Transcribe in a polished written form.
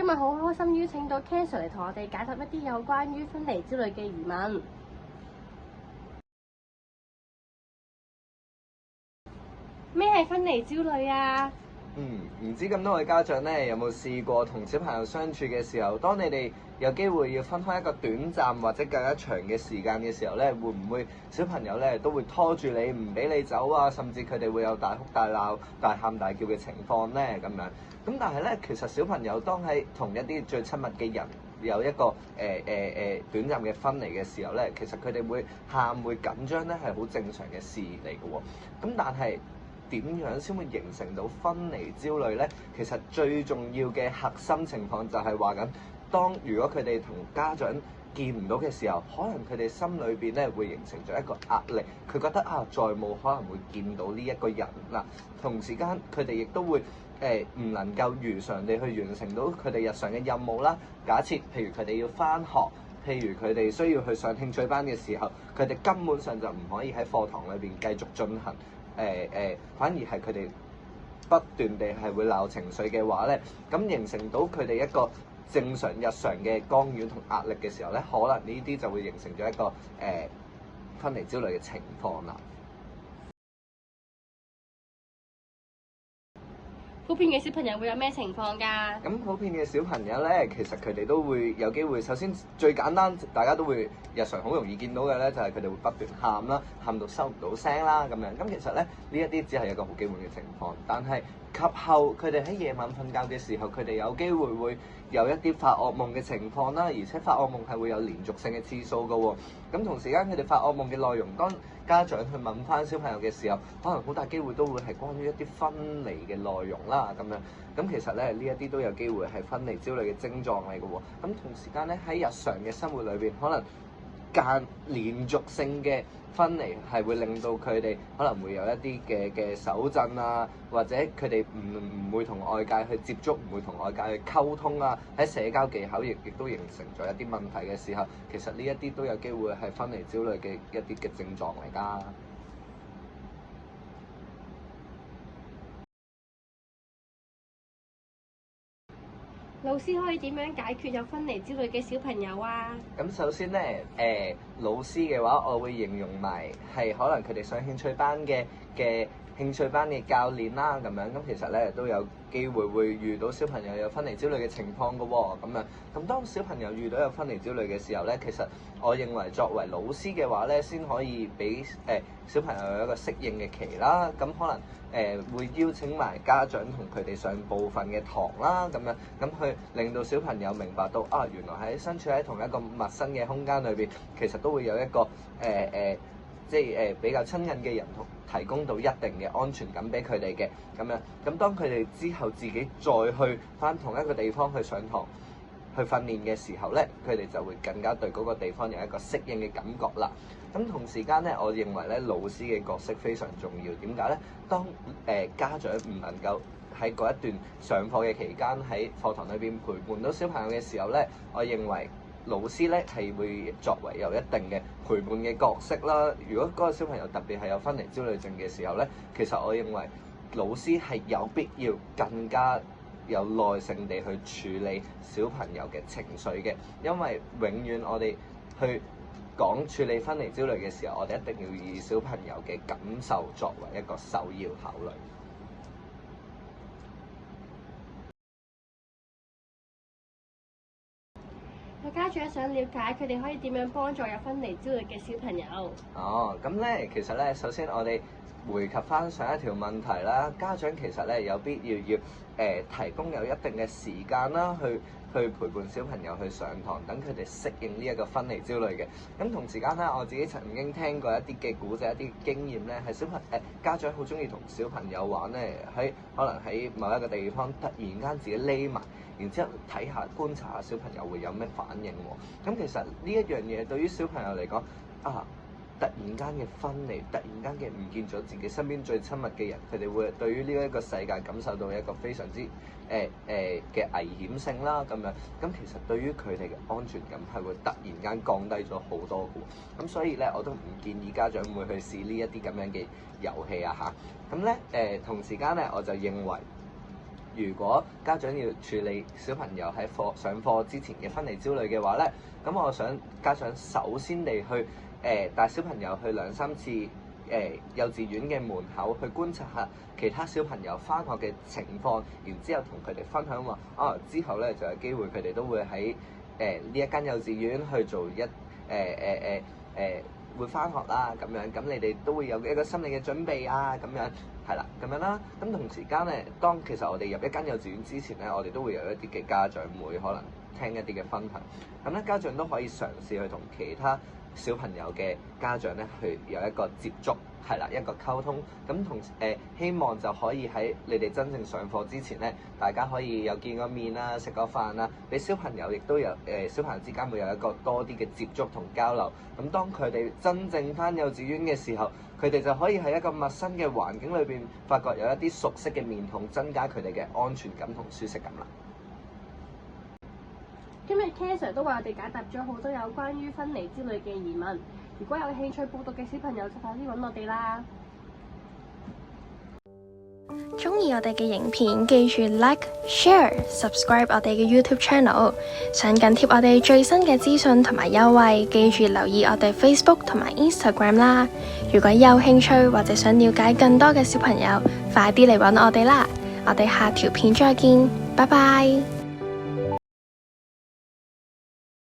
今日好開心邀請到 Ken Sir 嚟同我哋解答一啲有關於分離焦慮嘅疑問。咩係分離焦慮啊？唔知咁多位家長咧，有冇試過同小朋友相處嘅時候，當你哋有機會要分開一個短暫或者更加長嘅時間嘅時候咧，會唔會小朋友咧都會拖住你唔俾你走啊？甚至佢哋會有大哭大鬧、大喊大叫嘅情況咧咁樣。咁但係咧，其實小朋友當喺同一啲最親密嘅人有一個短暫嘅分離嘅時候咧，其實佢哋會喊會緊張咧，係好正常嘅事嚟嘅喎。咁但係點樣先會形成到分離焦慮呢？其實最重要嘅核心情況就係話緊，如果佢哋同家長見唔到嘅時候，可能佢哋心裏邊咧會形成咗一個壓力，佢覺得再冇可能會見到呢一個人啦。同時間佢哋亦都會唔能夠如常地去完成到佢哋日常嘅任務啦。假設譬如佢哋要返學，譬如佢哋需要去上興趣班嘅時候，佢哋根本上就唔可以喺課堂裏邊繼續進行。反而係佢哋不斷地係會鬧情緒嘅話咧，咁形成到佢哋一個正常日常嘅干擾同壓力嘅時候咧，可能呢啲就會形成咗一個分離焦慮嘅情況啦。普遍嘅小朋友會有咩情況㗎？咁普遍嘅小朋友咧，其實佢哋都會有機會。首先最簡單，大家都會日常好容易見到嘅咧，就係佢哋會不斷喊啦，喊到收唔到聲啦咁樣。咁其實咧，呢一啲只係一個好基本嘅情況。但係及後佢哋喺夜晚瞓覺嘅時候，佢哋有機會會有一啲發噩夢嘅情況啦，而且發噩夢係會有連續性嘅次數㗎喎。咁同時間佢哋發噩夢嘅內容，當家長去問翻小朋友嘅時候，可能好大機會都會係關於一啲分離嘅內容啦咁樣。咁其實咧，呢一啲都有機會係分離焦慮嘅症狀嚟嘅喎。咁同時間咧，喺日常嘅生活裏邊，可能連續性嘅分離係會令到佢哋可能會有一啲嘅手震啊，或者佢哋唔會同外界去接觸，唔會同外界去溝通啊。喺社交技巧亦都形成咗一啲問題嘅時候，其實呢一啲都有機會係分離焦慮嘅一啲嘅症狀嚟㗎。老師可以點樣解決有分離焦慮嘅小朋友啊？咁首先咧，老師嘅話，我會形容埋係可能佢哋上興趣班嘅興趣班嘅教練啦，咁樣咁其實咧都有機會會遇到小朋友有分離焦慮嘅情況㗎喎，咁樣咁當小朋友遇到有分離焦慮嘅時候咧，其實我認為作為老師嘅話咧，先可以俾小朋友有一個適應嘅期啦，咁可能會邀請埋家長同佢哋上部分嘅堂啦，咁樣咁去令到小朋友明白到原來喺身處喺同一個陌生嘅空間裏邊，其實都會有一個比較親近嘅人提供到一定嘅安全感俾佢哋嘅咁樣。咁當佢哋之後自己再去返同一個地方去上堂去訓練嘅時候咧，佢哋就會更加對嗰個地方有一個適應嘅感覺啦。咁同時間咧，我認為咧，老師嘅角色非常重要。點解咧？當家長唔能夠喺嗰一段上課嘅期間喺課堂裏邊陪伴到小朋友嘅時候咧，我認為老師咧係會作為有一定嘅陪伴嘅角色啦。如果嗰個小朋友特別係有分離焦慮症嘅時候咧，其實我認為老師係有必要更加有耐性地去處理小朋友嘅情緒嘅，因為永遠我哋去講處理分離焦慮嘅時候，我哋一定要以小朋友嘅感受作為一個首要考慮。有家長想了解佢哋可以點樣幫助有分離焦慮嘅小朋友？咁咧，其實咧，首先我哋回及翻上一條問題啦，家長其實咧有必要提供有一定嘅時間啦，去陪伴小朋友去上堂，等佢哋適應呢一個分離焦慮嘅。咁同時間咧，我自己曾經聽過一啲嘅故仔、一啲經驗咧，係家長好中意同小朋友玩咧，可能喺某一個地方突然間自己匿埋，然之後觀察下小朋友會有咩反應喎。咁其實呢一樣嘢對於小朋友嚟講突然間嘅分離，突然間嘅唔見咗自己身邊最親密嘅人，佢哋會對於呢一個世界感受到一個非常之嘅危險性啦咁樣。咁其實對於佢哋嘅安全感係會突然間降低咗好多嘅。咁所以咧，我都唔建議家長會去試呢一啲咁樣嘅遊戲啊嚇。咁咧同時間咧，我就認為如果家長要處理小朋友喺上課之前嘅分離焦慮嘅話咧，咁我想家長首先地去帶小朋友去2-3次幼稚園嘅門口去觀察下其他小朋友返學嘅情況，然之後同佢哋分享話之後咧就有機會佢哋都會喺呢一間幼稚園去做會返學啦咁樣，咁你哋都會有一個心理嘅準備啊咁樣，係啦咁樣啦。咁同時間咧，當其實我哋入一間幼稚園之前咧，我哋都會有一啲嘅家長會可能聽一啲嘅分享，咁咧家長都可以嘗試去同其他小朋友嘅家長咧去有一個接觸，係啦，一個溝通，咁同希望就可以喺你哋真正上課之前咧，大家可以有見個面啦，食個飯啦，俾小朋友亦都有小朋友之間會有一個多啲嘅接觸同交流。咁當佢哋真正返幼稚園嘅時候，佢哋就可以喺一個陌生嘅環境裏邊，發覺有一啲熟悉嘅面孔，增加佢哋嘅安全感同舒適感啦。今日 K Sir 都為我哋解答咗好多有關於分離焦慮嘅疑問。如果有興趣報讀嘅小朋友，就快啲揾我哋啦！鍾意我哋嘅影片，記住 Like、Share、Subscribe 我哋嘅 YouTube Channel。想緊貼我哋最新嘅資訊同埋優惠，記住留意我哋 Facebook 同埋 Instagram 啦。如果有興趣或者想了解更多嘅小朋友，快啲嚟揾我哋啦！我哋下條片再見，拜拜。